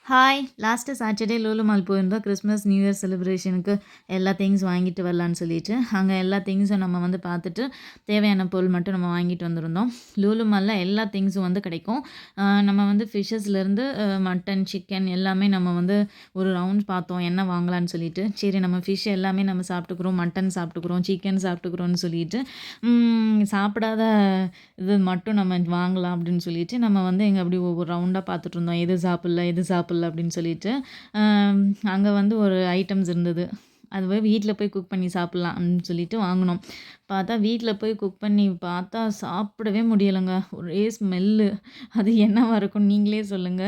Hi! Last Saturday Lulu mall போயிருந்தோம். Christmas, new year செலிப்ரேஷனுக்கு எல்லா things வாங்கிட்டு வரலான்னு சொல்லிட்டு. அங்க எல்லா திங்ஸும் நம்ம வந்து பார்த்துட்டு, தேவையான பொருள் மட்டும் நம்ம வாங்கிட்டு வந்திருந்தோம். லூலு மால்ல எல்லா திங்ஸும் வந்து கிடைக்கும். நம்ம வந்து ஃபிஷ்ஷஸ்லேருந்து மட்டன், சிக்கன் எல்லாமே நம்ம வந்து ஒரு ரவுண்ட் பார்த்தோம். என்ன வாங்கலான்னு சொல்லிட்டு. சரி நம்ம ஃபிஷ் எல்லாமே நம்ம சாப்பிட்டுக்குறோம். மட்டன் சாப்பிட்டுக்குறோம். சிக்கன் சாப்பிட்டுக்குறோம்னு சொல்லிட்டு, சாப்பிடாத இது மட்டும் நம்ம வாங்கலாம் அப்படின்னு சொல்லிட்டு, நம்ம வந்து இங்க அப்படி ஒவ்வொரு ரவுண்டா பார்த்துட்டு இருந்தோம். எது சாப்பிடல, எது சாப்பிடல அப்படின்னு சொல்லிட்டு. அங்க வந்து ஒரு ஐட்டம்ஸ் இருந்தது. அதுவே வீட்ல போய் குக் பண்ணி சாப்பிடலாம் அப்படின்னு சொல்லிட்டு வாங்குனோம். பார்த்தா வீட்ல போய் குக் பண்ணி பார்த்தா சாப்பிடவே முடியலங்க. ஒரே ஸ்மெல்லு. அது என்னவா இருக்கும்னு நீங்களே சொல்லுங்க.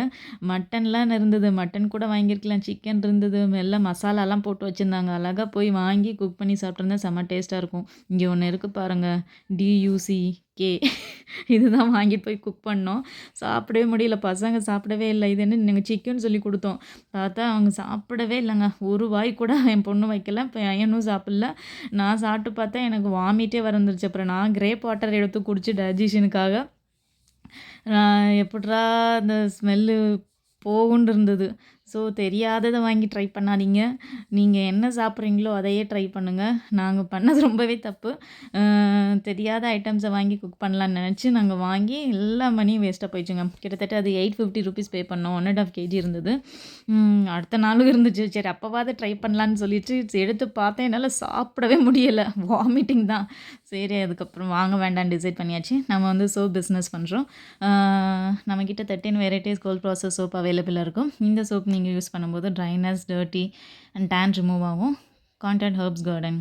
மட்டன்லாம் இருந்தது. மட்டன் கூட வாங்கியிருக்கலாம். சிக்கன் இருந்தது. எல்லாம் மசாலாலாம் போட்டு வச்சிருந்தாங்க. அழகா போய் வாங்கி குக் பண்ணி சாப்பிட்டுருந்தா செம்ம டேஸ்ட்டா இருக்கும். இங்க ஒண்ணு இருக்கு பாருங்க. டியூசிகே இதுதான் வாங்கிட்டு போய் குக் பண்ணோம். சாப்பிடவே முடியல. பசங்க சாப்பிடவே இல்ல. இது என்ன நாங்க சிக்கன் சொல்லி குடுத்தோம். பார்த்தா அவங்க சாப்பிடவே இல்லங்க. ஒரு வாய் கூட என் பொண்ணு வைக்கல. பையனும் சாப்பிடல. நான் சாப்பிட்டு பார்த்தா எனக்கு வாமிட்டே வர வந்துருச்சு. அப்புறம் நான் கிரேப் வாட்டர் எடுத்து குடிச்சு டைஜஷனுக்காக எப்புட்றா அந்த ஸ்மெல்லு போகும்ன்னு இருந்தது. ஸோ தெரியாதத வாங்கி ட்ரை பண்ணாதீங்க. நீங்க என்ன சாப்பிட்றீங்களோ அதையே ட்ரை பண்ணுங்க. நாங்க பண்ணது ரொம்பவே தப்பு. தெரியாத ஐட்டம்ஸ வாங்கி குக் பண்ணலான்னு நெனச்சு நாங்க வாங்கி எல்லா மணியும் வேஸ்ட்டா போயிடுச்சுங்க. கிட்டத்தட்ட அது ₹850 பே பண்ணோம். 1 1/2 கேஜி இருந்தது. அடுத்த நாளும் இருந்துச்சு. சரி அப்பவாவது ட்ரை பண்ணலான்னு சொல்லிட்டு எடுத்து பார்த்தேன். என்னால சாப்பிடவே முடியல. வாமிட்டிங் தான். சரி அதுக்கப்புறம் வாங்க வேண்டான்னு டிசைட் பண்ணியாச்சு. நம்ம வந்து சோப் பிஸ்னஸ் பண்றோம். நம்மகிட்ட 13 வெரைட்டீஸ் கோல்ட் ப்ராசஸ் சோப் அவைலபிளா இருக்கும். இந்த சோப் நீங்க யூஸ் பண்ணும்போது dryness, dirty and tan remove ஆகும். Contact herbs garden.